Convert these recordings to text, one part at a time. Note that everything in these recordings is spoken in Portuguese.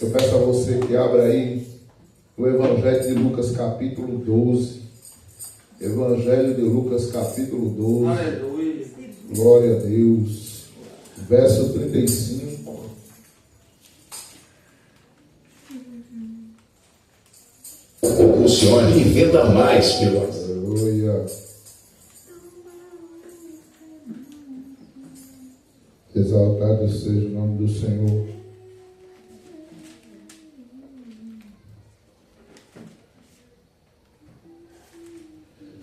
Eu peço a você que abra aí o Evangelho de Lucas capítulo 12. Evangelho de Lucas capítulo 12. Aleluia. Glória a Deus. Verso 35. Funcione e venda mais, pilotos. Aleluia. Exaltado seja o nome do Senhor.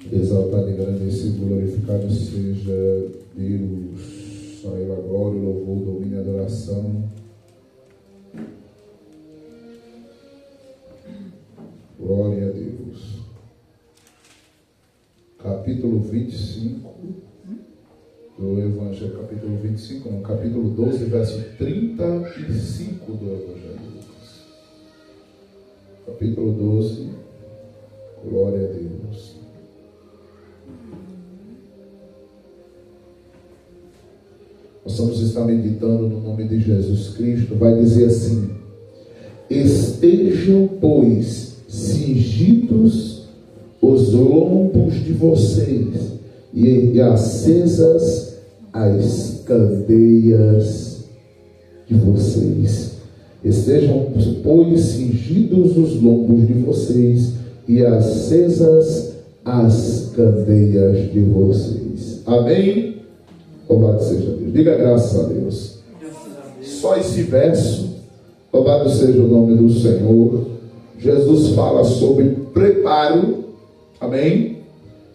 Exaltado, engrandecido, glorificado seja Deus. Só Ele a glória, o louvor, o domínio e a adoração. Glória a Deus. Capítulo 25 do Evangelho, capítulo 25, não, capítulo 12, verso 35 do Evangelho de Lucas. Capítulo 12, glória a Deus. Nós vamos estar meditando no nome de Jesus Cristo. Vai dizer assim: estejam, pois, cingidos os lombos de vocês e acesas as candeias de vocês. Estejam, pois, cingidos os lombos de vocês e acesas as candeias de vocês. Amém? Louvado seja Deus. Diga graças a Deus. Só esse verso, louvado seja o nome do Senhor. Jesus fala sobre preparo. Amém?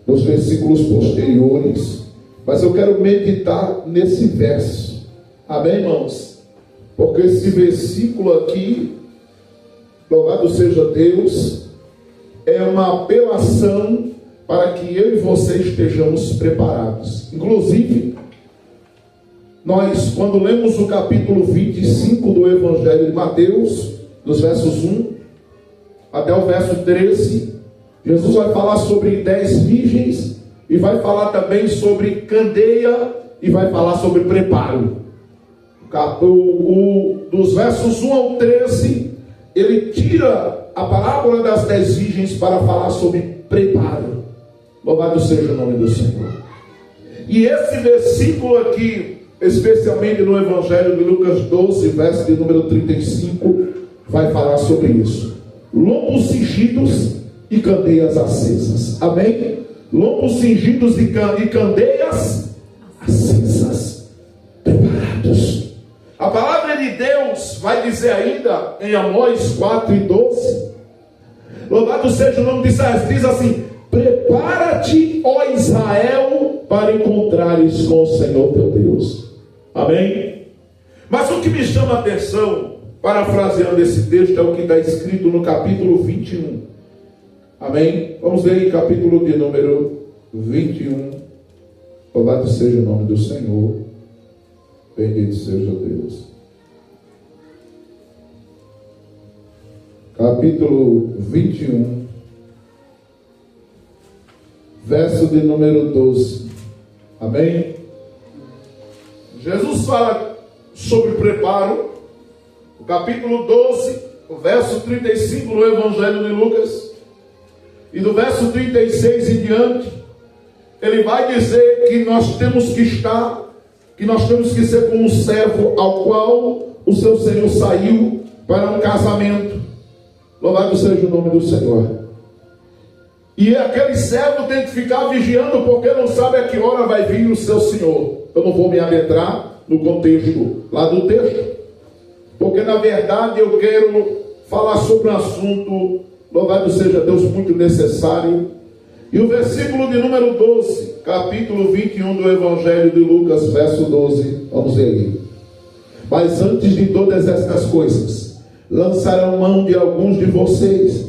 Nos versículos posteriores. Mas eu quero meditar nesse verso. Amém, irmãos? Porque esse versículo aqui, louvado seja Deus, é uma apelação para que eu e você estejamos preparados. Inclusive, nós, quando lemos o capítulo 25 do Evangelho de Mateus, dos versos 1 até o verso 13, Jesus vai falar sobre 10 virgens e vai falar também sobre candeia e vai falar sobre preparo. Dos versos 1 ao 13, ele tira a parábola das 10 virgens para falar sobre preparo. Louvado seja o nome do Senhor. E esse versículo aqui, especialmente no Evangelho de Lucas 12, verso de número 35, vai falar sobre isso. Lombos cingidos e candeias acesas. Amém? Lombos cingidos e candeias acesas. Preparados. A palavra de Deus vai dizer ainda em Amós 4 e 12. Louvado seja o nome de Israel. Diz assim: prepara-te, ó Israel, para encontrares com o Senhor teu Deus. Amém? Mas o que me chama a atenção, parafraseando esse texto, é o que está escrito no capítulo 21. Amém? Vamos ler em capítulo de número 21. Louvado seja o nome do Senhor. Bendito seja Deus. Capítulo 21. Verso de número 12. Amém? Jesus fala sobre preparo. O capítulo 12, o verso 35 do Evangelho de Lucas. E do verso 36 em diante, ele vai dizer que nós temos que estar, que nós temos que ser como um servo ao qual o seu Senhor saiu para um casamento. Louvado seja o nome do Senhor. E aquele servo tem que ficar vigiando, porque não sabe a que hora vai vir o seu Senhor. Eu não vou me adentrar no contexto lá do texto, porque na verdade eu quero falar sobre um assunto, louvado seja Deus, muito necessário. E o versículo de número 12, capítulo 21 do Evangelho de Lucas, verso 12, vamos ver aí. Mas antes de todas estas coisas, lançarão mão de alguns de vocês,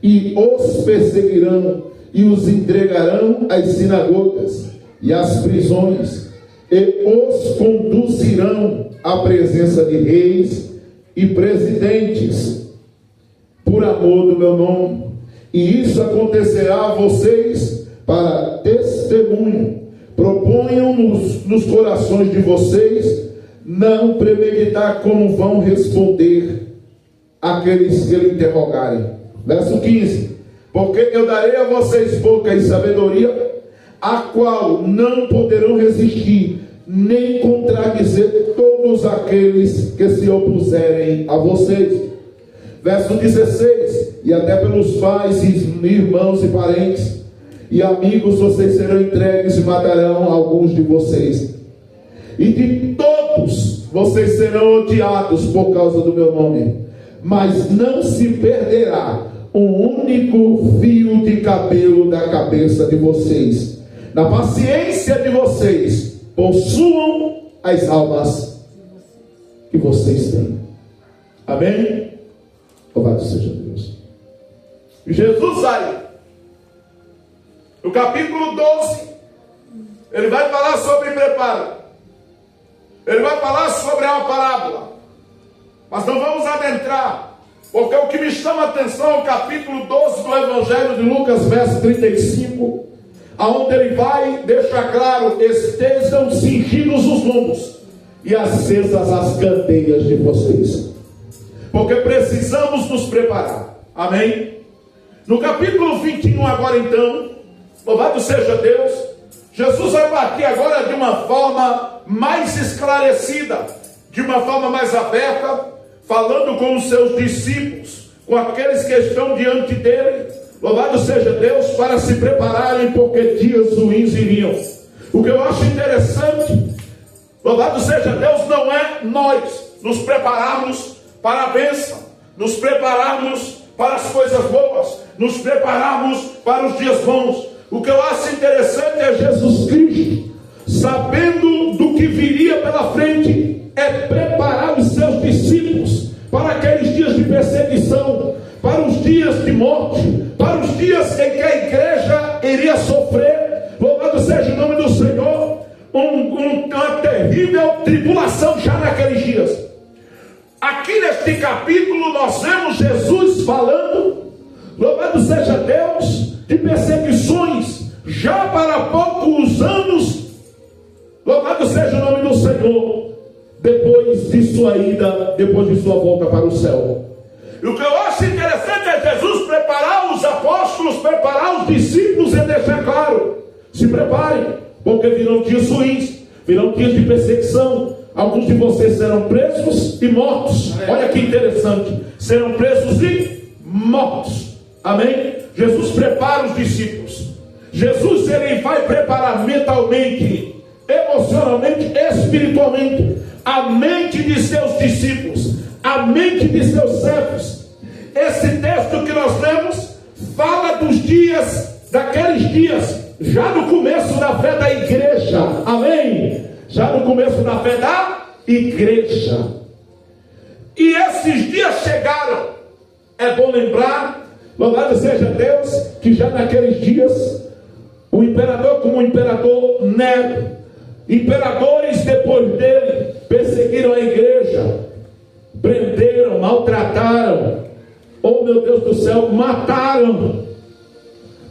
e os perseguirão, e os entregarão às sinagogas e às prisões, e os conduzirão à presença de reis e presidentes, por amor do meu nome. E isso acontecerá a vocês para testemunho. Proponham nos corações de vocês não premeditar como vão responder aqueles que lhe interrogarem. Verso 15: porque eu darei a vocês boca e sabedoria, a qual não poderão resistir, nem contradizer todos aqueles que se opuserem a vocês. Verso 16: e até pelos pais, irmãos e parentes, e amigos vocês serão entregues e matarão alguns de vocês. E de todos vocês serão odiados por causa do meu nome. Mas não se perderá um único fio de cabelo da cabeça de vocês. Na paciência de vocês, possuam as almas que vocês têm. Amém? Louvado seja Deus. Jesus aí, no capítulo 12, ele vai falar sobre preparo. Ele vai falar sobre uma parábola. Mas não vamos adentrar, porque o que me chama a atenção é o capítulo 12 do Evangelho de Lucas, verso 35, aonde ele vai deixar claro: estejam cingidos os lombos e acesas as candeias de vocês, porque precisamos nos preparar. Amém? No capítulo 21 agora então, louvado seja Deus, Jesus vai partir agora de uma forma mais esclarecida, de uma forma mais aberta, falando com os seus discípulos, com aqueles que estão diante dele, louvado seja Deus, para se prepararem, porque dias ruins iriam. O que eu acho interessante, louvado seja Deus, não é nós nos prepararmos para a bênção, nos prepararmos para as coisas boas, nos prepararmos para os dias bons. O que eu acho interessante é Jesus Cristo, sabendo do que viria pela frente, é preparar os seus discípulos para aqueles dias de perseguição, para os dias de morte, para os dias em que a igreja iria sofrer, louvado seja o nome do Senhor, uma terrível tribulação já naqueles dias. Aqui neste capítulo nós vemos Jesus falando, louvado seja Deus, de perseguições já para poucos anos, louvado seja o nome do Senhor, depois de sua ida, depois de sua volta para o céu. E o que eu acho interessante é Jesus preparar os apóstolos, preparar os discípulos e deixar claro: se preparem, porque virão dias ruins, virão dias de perseguição. Alguns de vocês serão presos e mortos. Olha que interessante, serão presos e mortos. Amém? Jesus prepara os discípulos. Jesus, ele vai preparar mentalmente, emocionalmente, espiritualmente a mente de seus discípulos, a mente de seus servos. Esse texto que nós lemos fala dos dias, daqueles dias, já no começo da fé da igreja. Amém? Já no começo da fé da igreja. E esses dias chegaram. É bom lembrar, louvado seja Deus, que já naqueles dias, o imperador, como o imperador Nero, imperadores depois dele, perseguiram a igreja, prenderam, maltrataram, oh meu Deus do céu, mataram,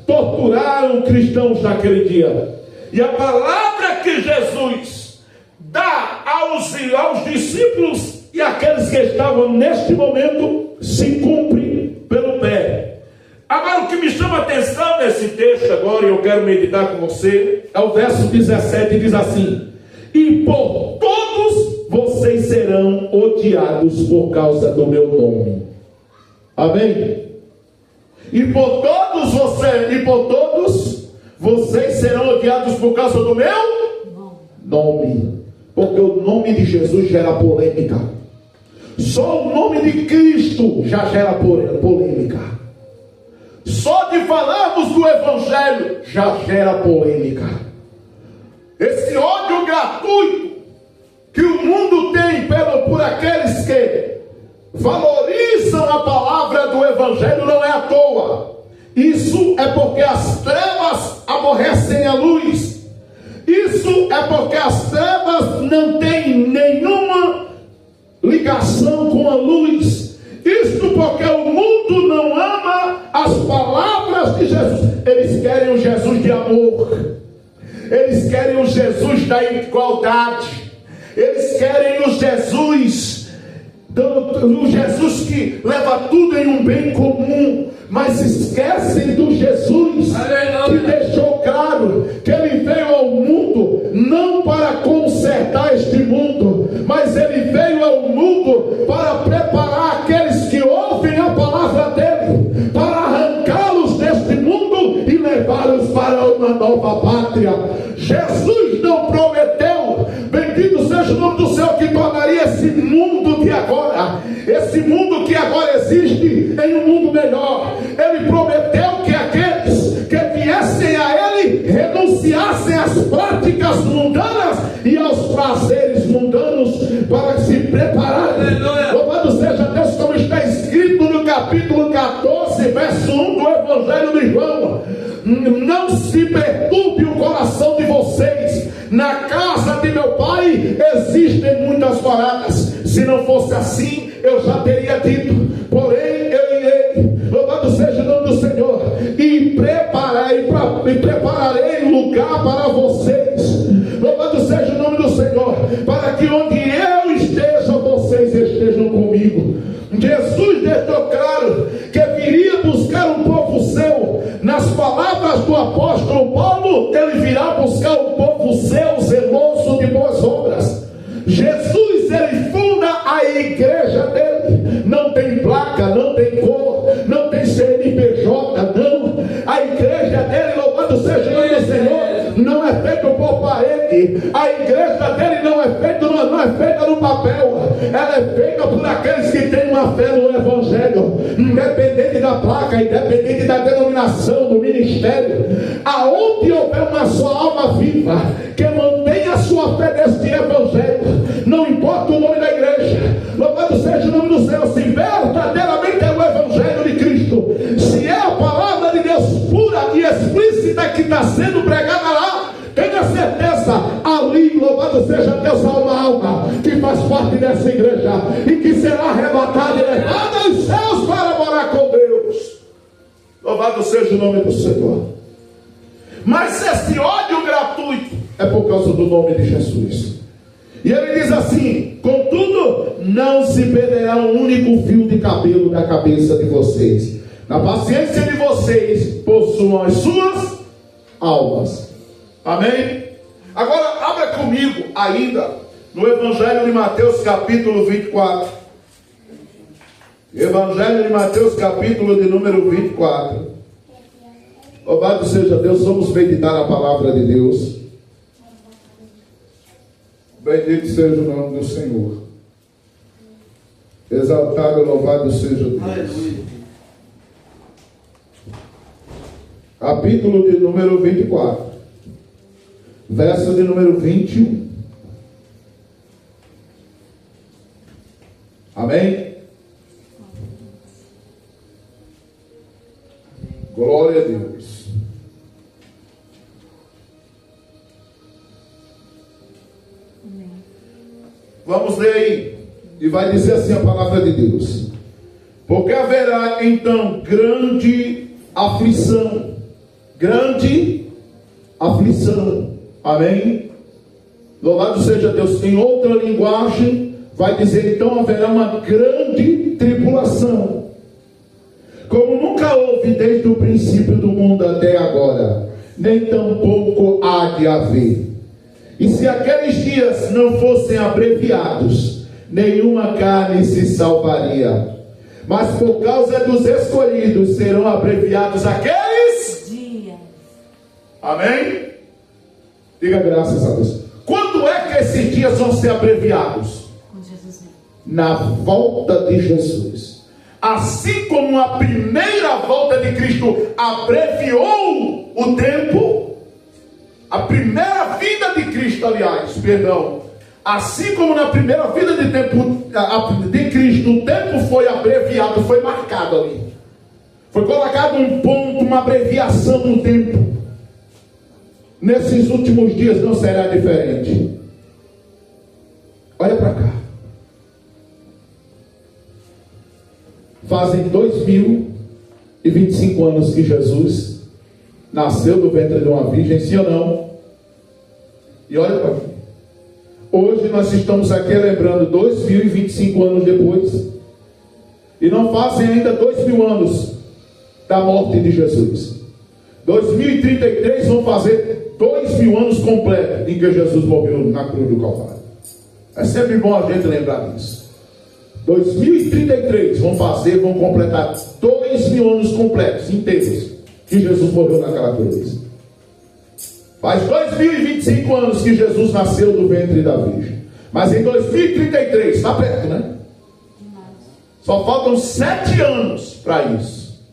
torturaram cristãos naquele dia. E a palavra que Jesus dá aos discípulos e àqueles que estavam neste momento se cumpre pelo pé. Agora, o que me chama a atenção nesse texto agora, e eu quero meditar com você, é o verso 17, diz assim: e por todos vocês serão odiados por causa do meu nome. Amém? E por todos vocês serão odiados por causa do meu nome. Porque o nome de Jesus gera polêmica. Só o nome de Cristo já gera polêmica. Só de falarmos do Evangelho já gera polêmica. Esse ódio gratuito que o mundo tem por aqueles que valorizam a palavra do Evangelho não é à toa. Isso é porque as trevas aborrecem a luz. Isso é porque as trevas não têm nenhuma ligação com a luz. Isso porque o mundo não ama as palavras de Jesus. Eles querem o Jesus de amor. Eles querem o Jesus da igualdade. Eles querem o Jesus do Jesus que leva tudo em um bem comum, mas esquecem do Jesus que deixou claro que ele veio ao mundo não para consertar este mundo, mas ele veio ao mundo para preparar aqueles que ouvem a palavra dele, para arrancá-los deste mundo e levá-los para uma nova pátria. Jesus não prometeu, bendito seja o nome do céu, que tornaria esse mundo que agora existe em um mundo melhor. Ele prometeu que aqueles que viessem a ele renunciassem às práticas mundanas e aos prazeres mundanos para se prepararem. Louvado seja Deus, como está escrito no capítulo 14, verso 1 do Evangelho de João: não se perturbe o coração de vocês, na casa de meu pai existem muitas moradas, se não fosse assim eu já teria dito, porém eu irei, louvado seja o nome do Senhor, e prepararei lugar para vocês, louvado seja o nome do Senhor, para que onde eu esteja, vocês estejam comigo. Jesus deixou claro que viria buscar um povo seu. Nas palavras do apóstolo Paulo, ele virá buscar um povo seu, zeloso de boas obras. Jesus, ele funda a igreja dele. Não tem placa, não tem cor, não tem CNPJ, não. A igreja dele, louvado seja o nome do Senhor, não é feita por parede. A igreja dele não é feita no papel. Ela é feita por aqueles que têm uma fé no Evangelho, independente da placa, independente da denominação, do ministério. Aonde houver uma só alma viva que mantenha a sua fé neste Evangelho, não importa o nome da igreja, louvado seja o nome do Senhor, se verdadeiramente é o Evangelho de Cristo, se é a palavra de Deus pura e explícita que está sendo pregada lá, tenha certeza, ali, louvado seja Deus, há uma alma que faz parte dessa igreja e que será arrebatada e levada aos céus para morar com Deus. Louvado seja o nome do Senhor. Mas esse ódio gratuito é por causa do nome de Jesus. E ele diz assim: contudo, não se perderá um único fio de cabelo da cabeça de vocês. Na paciência de vocês possuam as suas almas. Amém? Agora abra comigo ainda no Evangelho de Mateus capítulo 24. Evangelho de Mateus capítulo de número 24. Louvado seja Deus, vamos meditar a palavra de Deus. Bendito seja o nome do Senhor. Exaltado e louvado seja Deus. Aleluia. Capítulo de número 24. Verso de número 21. Amém? Glória a Deus. Vamos ler aí. E vai dizer assim a palavra de Deus: porque haverá então grande aflição. Grande aflição. Amém? Louvado seja Deus. Em outra linguagem vai dizer: então haverá uma grande tribulação, como nunca houve desde o princípio do mundo até agora, nem tampouco há de haver. E se aqueles dias não fossem abreviados, nenhuma carne se salvaria. Mas por causa dos escolhidos serão abreviados aqueles dias. Amém? Diga graças a Deus. Quando é que esses dias vão ser abreviados? Com Jesus. Na volta de Jesus. Assim como a primeira volta de Cristo abreviou o tempo, a primeira vida de Cristo, assim como na primeira vida de Cristo, o tempo foi abreviado, foi marcado ali, foi colocado um ponto, uma abreviação no tempo. Nesses últimos dias não será diferente. Olha para cá. Fazem 2025 anos que Jesus nasceu do ventre de uma virgem, sim ou não? E olha para mim. Hoje nós estamos aqui lembrando 2025 anos depois, e não fazem ainda 2000 anos da morte de Jesus. 2033 vão fazer 2000 anos completos em que Jesus morreu na cruz do Calvário. É sempre bom a gente lembrar disso. 2033 vão completar 2000 anos completos, inteiros, que Jesus morreu naquela cruz. Faz 2025 anos que Jesus nasceu do ventre da Virgem. Mas em 2033, está perto, né? Só faltam 7 anos para isso.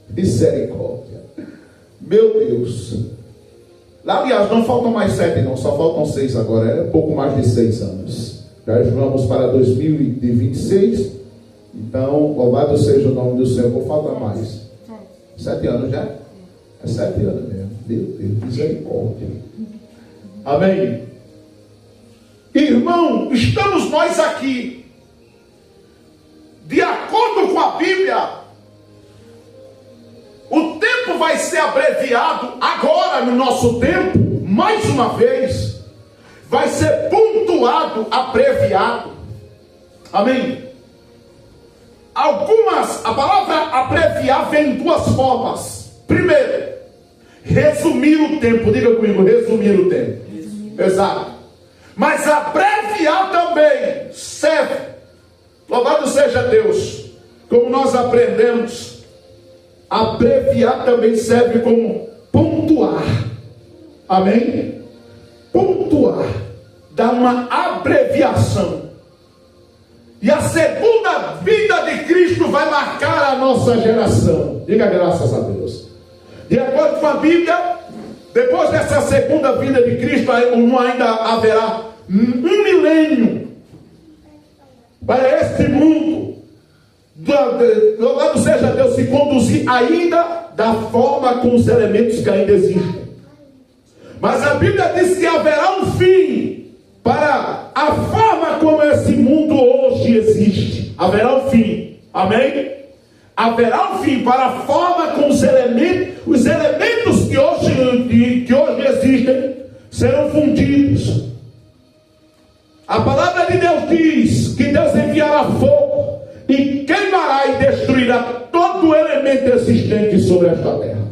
Misericórdia. Meu Deus. Aliás, não faltam mais 7 não, só faltam 6 agora. É pouco mais de 6 anos. Já vamos para 2026. Então, louvado seja o nome do Senhor. Vou faltar mais. 7 anos já? É 7 anos mesmo. Meu Deus, misericórdia. Amém. Irmão, estamos nós aqui. De acordo com a Bíblia, o tempo vai ser abreviado agora no nosso tempo, mais uma vez. Vai ser pontuado, abreviado. Amém. A palavra abreviar vem em 2 formas. Primeiro, resumir o tempo. Diga comigo, resumir o tempo. Exato. Mas abreviar também serve. Louvado seja Deus. Como nós aprendemos, abreviar também serve como pontuar. Amém? Pontuar. Dar uma abreviação. E a segunda vinda de Cristo vai marcar a nossa geração. Diga graças a Deus. De acordo com a Bíblia, depois dessa segunda vinda de Cristo, ainda haverá um milênio para este mundo. Louvado seja Deus, se conduzir ainda da forma com os elementos que ainda existem. Mas a Bíblia diz que haverá um fim para a forma como esse mundo hoje existe. Haverá um fim. Amém? Haverá um fim para a forma como os elementos que hoje existem serão fundidos. A palavra de Deus diz que Deus enviará fogo e queimará e destruirá todo o elemento existente sobre esta terra.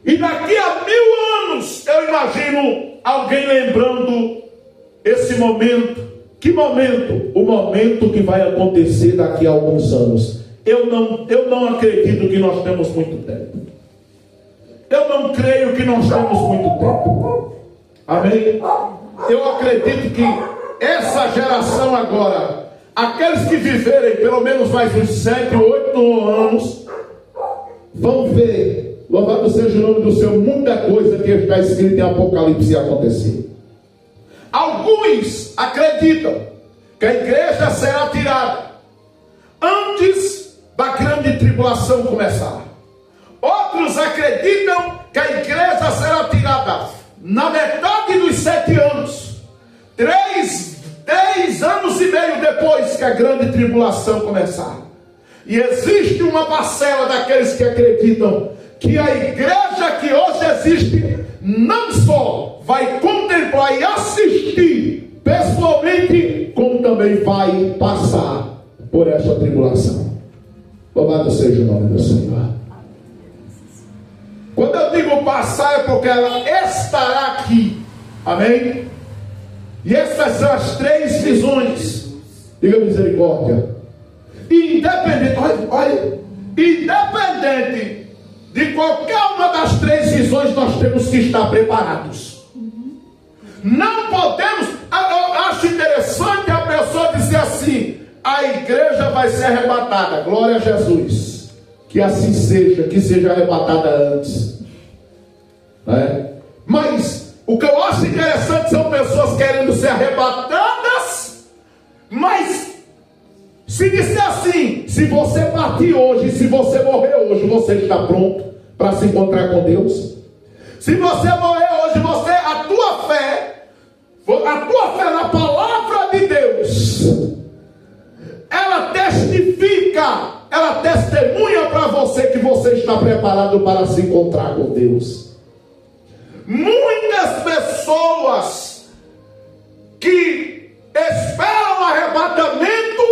E daqui a 1000 anos, eu imagino alguém lembrando esse momento. Que momento? O momento que vai acontecer daqui a alguns anos. Eu não acredito que nós temos muito tempo. Eu não creio que nós temos muito tempo. Amém? Eu acredito que essa geração agora, aqueles que viverem pelo menos mais uns 7, 8 anos, vão ver, louvado seja o nome do Senhor, muita coisa que está escrita em Apocalipse acontecer. Alguns acreditam que a igreja será tirada antes da grande tribulação começar. Outros acreditam que a igreja será tirada na metade dos 7 anos, 10 anos e meio depois que a grande tribulação começar. E existe uma parcela daqueles que acreditam que a igreja que hoje existe não só vai contemplar e assistir pessoalmente, como também vai passar por essa tribulação. Louvado seja o nome do Senhor. Quando eu digo passar, é porque ela estará aqui. Amém? E essas são as 3 visões. Diga misericórdia. Independente de qualquer uma das 3 visões, nós temos que estar preparados. Não podemos. Eu acho interessante a pessoa dizer assim: a igreja vai ser arrebatada. Glória a Jesus. Que assim seja, que seja arrebatada antes. Mas o que eu acho interessante são pessoas querendo ser arrebatadas. Mas se disser assim: se você partir hoje, se você morrer hoje, você está pronto para se encontrar com Deus? Se você morrer hoje, a tua fé na palavra de Deus, ela testifica, ela testemunha para você que você está preparado para se encontrar com Deus. Muitas pessoas que esperam o arrebatamento,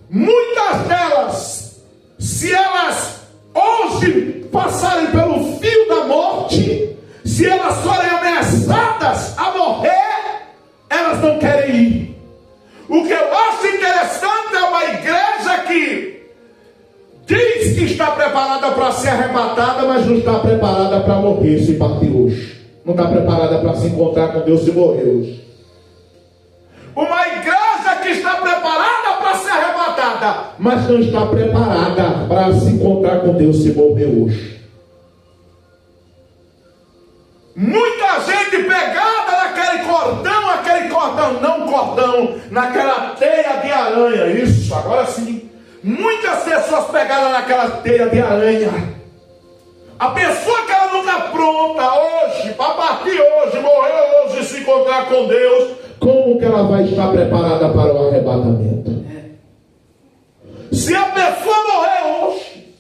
muitas delas, se elas hoje passarem pelo fio da morte, se elas forem ameaçadas a morrer, elas não querem ir. O que eu acho interessante é uma igreja que diz que está preparada para ser arrebatada, mas não está preparada para morrer se partir hoje. Não está preparada para se encontrar com Deus se morrer hoje. Uma igreja que está preparada para ser arrebatada, mas não está preparada para se encontrar com Deus se morrer hoje. Muita gente pegada naquele cordão, naquela teia de aranha. Isso, agora sim. Muitas pessoas pegadas naquela teia de aranha. A pessoa que ela não está pronta hoje, para partir hoje, morrer hoje, se encontrar com Deus, como que ela vai estar preparada para o arrebatamento? Se a pessoa morrer hoje,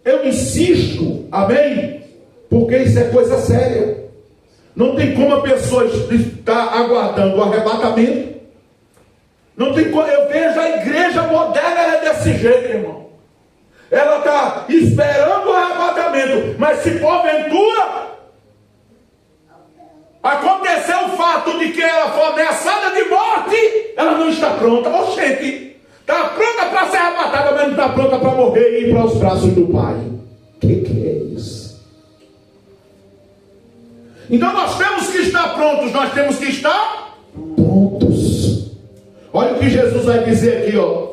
eu insisto, amém? Porque isso é coisa séria. Não tem como a pessoa estar aguardando o arrebatamento. Não tem como. Eu vejo a igreja moderna, ela é desse jeito, irmão. Ela está esperando o arrebatamento, mas se porventura acontecer o fato de que ela for ameaçada de morte, ela não está pronta. Oxente, está pronta para ser arrebatada, mas não está pronta para morrer e ir para os braços do Pai. Que é isso? Então nós temos que estar prontos, nós temos que estar prontos. Olha o que Jesus vai dizer aqui, ó.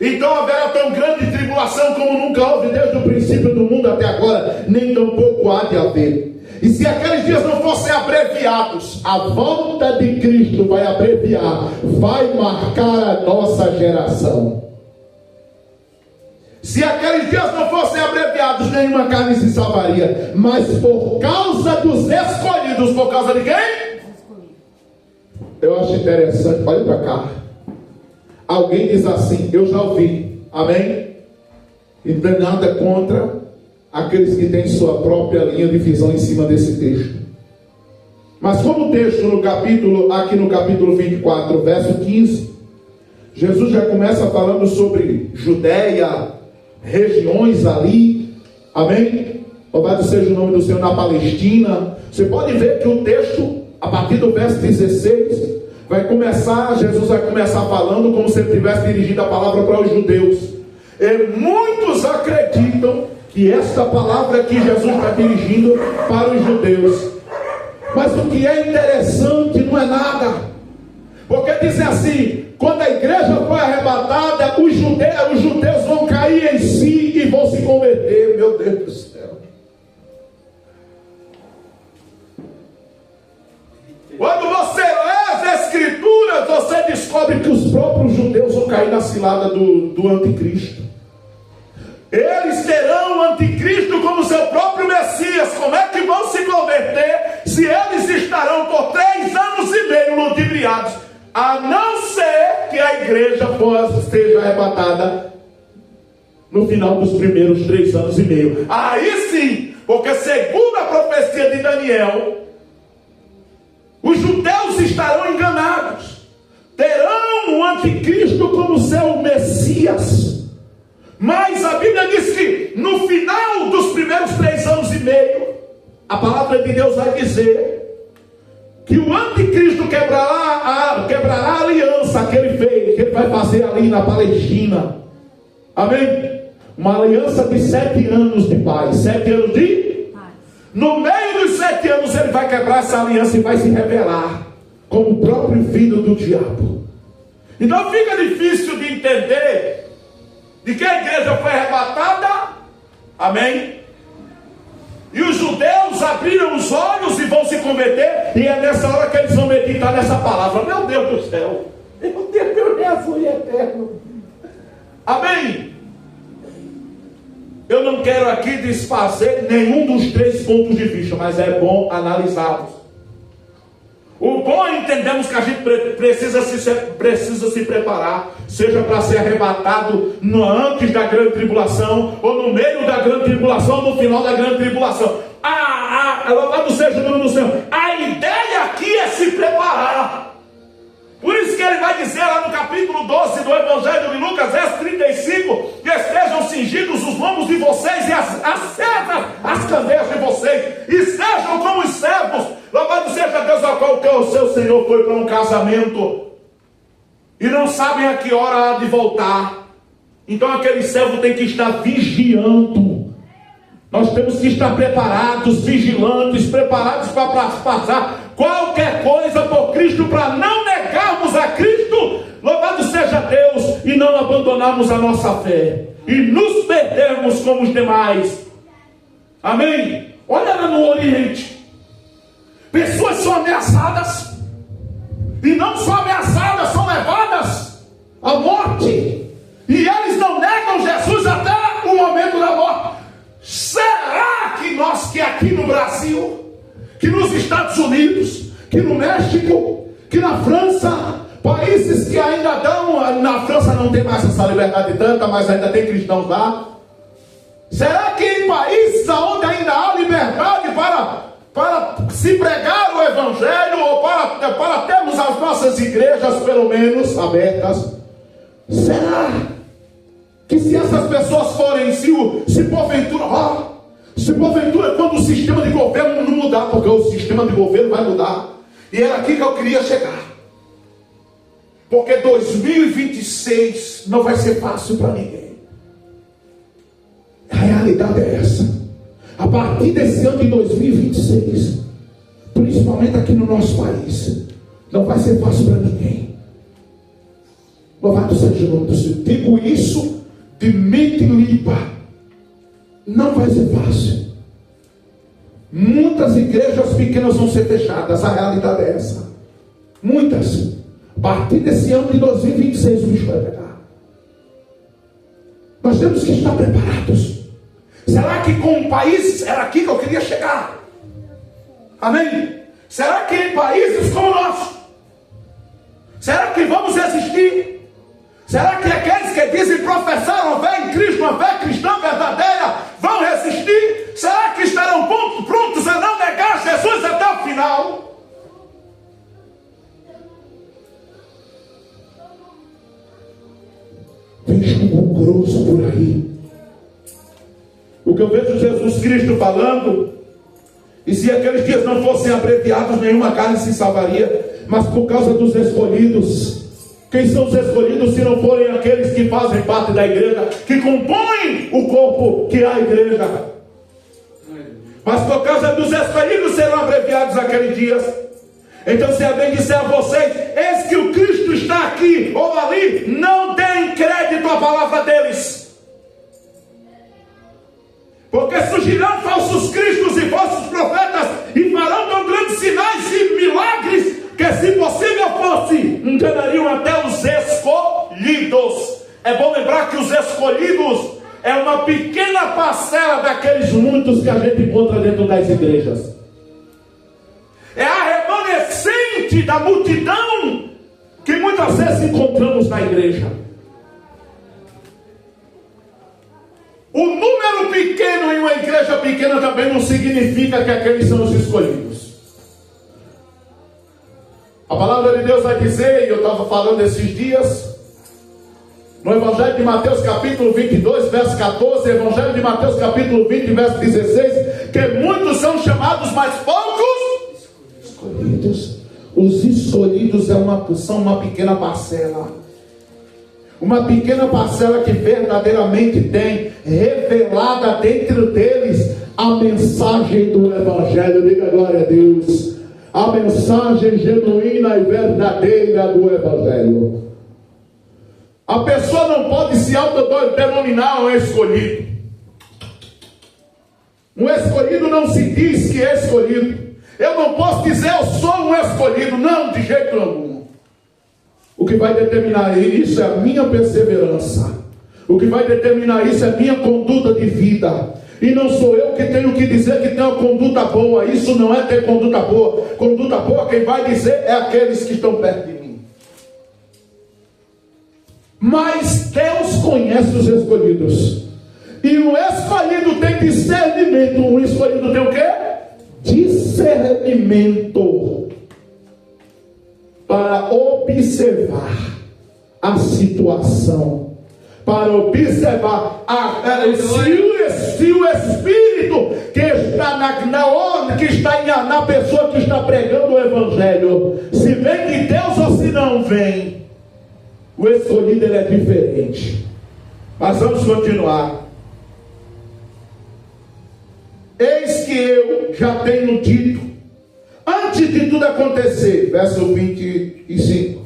Então haverá tão grande tribulação como nunca houve desde o princípio do mundo até agora, nem tampouco há de haver. E se aqueles dias não fossem abreviados, a volta de Cristo vai abreviar, vai marcar a nossa geração. Se aqueles dias não fossem abreviados, nenhuma carne se salvaria. Mas por causa dos escolhidos, por causa de quem? Eu acho interessante, olha para cá. Alguém diz assim, eu já ouvi, amém? E não tem nada contra aqueles que têm sua própria linha de visão em cima desse texto. Mas como o texto aqui no capítulo 24, verso 15, Jesus já começa falando sobre Judéia, regiões ali, amém? Louvado seja o nome do Senhor, na Palestina. Você pode ver que o texto, a partir do verso 16, Jesus vai começar falando como se ele tivesse dirigido a palavra para os judeus. E muitos acreditam que esta palavra aqui Jesus está dirigindo para os judeus. Mas o que é interessante não é nada, porque dizem assim: quando a igreja for arrebatada, os judeus vão cair em si e vão se converter. Meu Deus do céu. Quando você lê as Escrituras, você descobre que os próprios judeus vão cair na cilada do anticristo. Eles terão o anticristo como seu próprio Messias. Como é que vão se converter se eles estarão por 3 anos e meio ludibriados? A não ser que a igreja seja arrebatada no final dos primeiros 3 anos e meio. Aí sim, porque segundo a profecia de Daniel, os judeus estarão enganados. Terão o anticristo como seu Messias. Mas a Bíblia diz que no final dos primeiros 3 anos e meio, a palavra de Deus vai dizer que o anticristo quebrará a aliança que ele fez, que ele vai fazer ali na Palestina. Amém? Uma aliança de 7 anos de paz. 7 anos de paz. No meio dos 7 anos ele vai quebrar essa aliança e vai se revelar como o próprio filho do diabo. Então fica difícil de entender de que a igreja foi arrebatada, amém? E os judeus abriram os olhos e vão se converter, e é nessa hora que eles vão meditar nessa palavra. Meu Deus do céu, meu Deus, meu Jesus eterno, amém? Eu não quero aqui desfazer nenhum dos 3 pontos de vista, mas é bom analisá-los. O bom é entendemos que a gente precisa se preparar, seja para ser arrebatado antes da grande tribulação, ou no meio da grande tribulação, ou no final da grande tribulação. Louvado seja o nome do Senhor. A ideia aqui aqui é se preparar. Por isso que ele vai dizer lá no capítulo 12 do Evangelho de Lucas, verso 35, que estejam cingidos os lombos de vocês e as candeias de vocês, e sejam como os servos. Louvado seja Deus, ao qual o seu Senhor foi para um casamento, e não sabem a que hora há de voltar. Então aquele servo tem que estar vigiando. Nós temos que estar preparados, vigilantes, preparados para passar qualquer coisa por Cristo, para não negarmos a Cristo, louvado seja Deus, e não abandonarmos a nossa fé, e nos perdermos como os demais. Amém? Olha lá no Oriente, pessoas são ameaçadas, e não só ameaçadas, são levadas à morte, e eles não negam Jesus até o momento da morte. Será que nós, que aqui no Brasil, que nos Estados Unidos, que no México, que na França, países que ainda dão, na França não tem mais essa liberdade tanta, mas ainda tem cristãos lá. Será que em países onde ainda há liberdade para se pregar o Evangelho, ou para termos as nossas igrejas pelo menos abertas, será que se essas pessoas forem, se porventura quando o sistema de governo não mudar, porque o sistema de governo vai mudar, e era aqui que eu queria chegar, porque 2026 não vai ser fácil para ninguém. A realidade é essa. A partir desse ano de 2026, principalmente aqui no nosso país, não vai ser fácil para ninguém. Louvado seja o nome do Senhor. Digo isso de mente limpa. Não vai ser fácil. Muitas igrejas pequenas vão ser fechadas. A realidade é essa. Muitas. A partir desse ano de 2026 o bicho vai pegar. Nós temos que estar preparados. Será que com um país, era aqui que eu queria chegar? Amém? Será que em países como o nosso, será que vamos resistir? Será que aqueles que dizem professar uma fé em Cristo, uma fé cristã verdadeira, vão resistir? Será que estarão prontos a não negar Jesus até o final? Vejo um grosso por aí. O que eu vejo Jesus Cristo falando, e se aqueles dias não fossem abreviados, nenhuma carne se salvaria, mas por causa dos escolhidos. Quem são os escolhidos se não forem aqueles que fazem parte da igreja, que compõem o corpo que é a igreja? Mas por causa dos escolhidos serão abreviados aqueles dias. Então se alguém disser a vocês, eis que o Cristo está aqui ou ali, não deem crédito à palavra deles. Porque surgirão falsos cristos e falsos profetas, e farão tão grandes sinais e milagres, que se possível fosse, enganariam até os escolhidos. É bom lembrar que os escolhidos é uma pequena parcela daqueles muitos que a gente encontra dentro das igrejas. É a remanescente da multidão que muitas vezes encontramos na igreja. O número pequeno em uma igreja pequena também não significa que aqueles são os escolhidos. A palavra de Deus vai dizer, e eu estava falando esses dias, no Evangelho de Mateus capítulo 22, verso 14, Evangelho de Mateus capítulo 20, verso 16, que muitos são chamados, mas poucos escolhidos. Os escolhidos são uma pequena parcela. Uma pequena parcela que verdadeiramente tem revelada dentro deles a mensagem do Evangelho. Diga glória a Deus. A mensagem genuína e verdadeira do Evangelho. A pessoa não pode se autodenominar um escolhido. Um escolhido não se diz que é escolhido. Eu não posso dizer eu sou um escolhido. Não, de jeito algum. O que vai determinar isso é a minha perseverança. O que vai determinar isso é a minha conduta de vida. E não sou eu que tenho que dizer que tenho uma conduta boa. Isso não é ter conduta boa. Conduta boa, quem vai dizer é aqueles que estão perto de mim. Mas Deus conhece os escolhidos. E o escolhido tem discernimento. O escolhido tem o quê? Discernimento. para observar a situação, para observar se o Espírito que está na pessoa que está pregando o Evangelho, se vem de Deus ou se não vem. O escolhido ele é diferente. Mas vamos continuar. Eis que eu já tenho dito, antes de tudo acontecer, verso 25,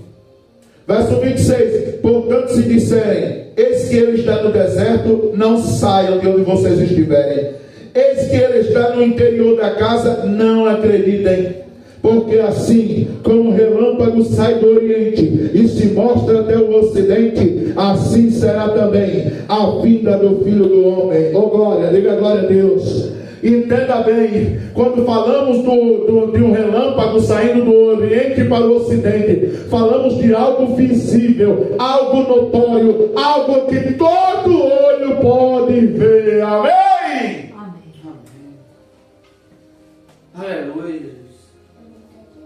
verso 26, portanto se disserem, eis que ele está no deserto, não saiam de onde vocês estiverem, eis que ele está no interior da casa, não acreditem, porque assim como o relâmpago sai do oriente e se mostra até o ocidente, assim será também a vinda do Filho do Homem. Oh glória, diga glória a Deus. Entenda bem, quando falamos de um relâmpago saindo do oriente para o ocidente, falamos de algo visível, algo notório, algo que todo olho pode ver. Amém? Aleluia.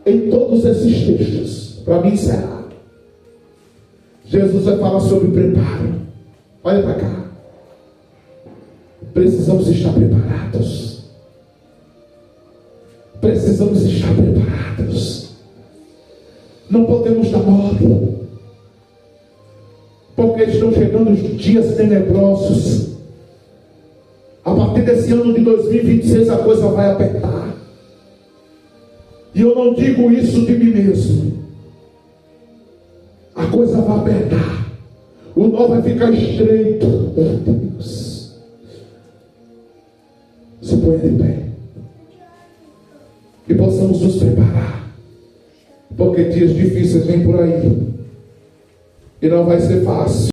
Em todos esses textos, para mim encerrar, Jesus vai falar sobre preparo. Olha para cá. Precisamos estar preparados. Precisamos estar preparados. Não podemos dar mole, porque estão chegando os dias tenebrosos. A partir desse ano de 2026 a coisa vai apertar. E eu não digo isso de mim mesmo. A coisa vai apertar. O nó vai ficar estreito. Meu Deus. Se ponha de pé. E possamos nos preparar. Porque dias difíceis vêm por aí. E não vai ser fácil.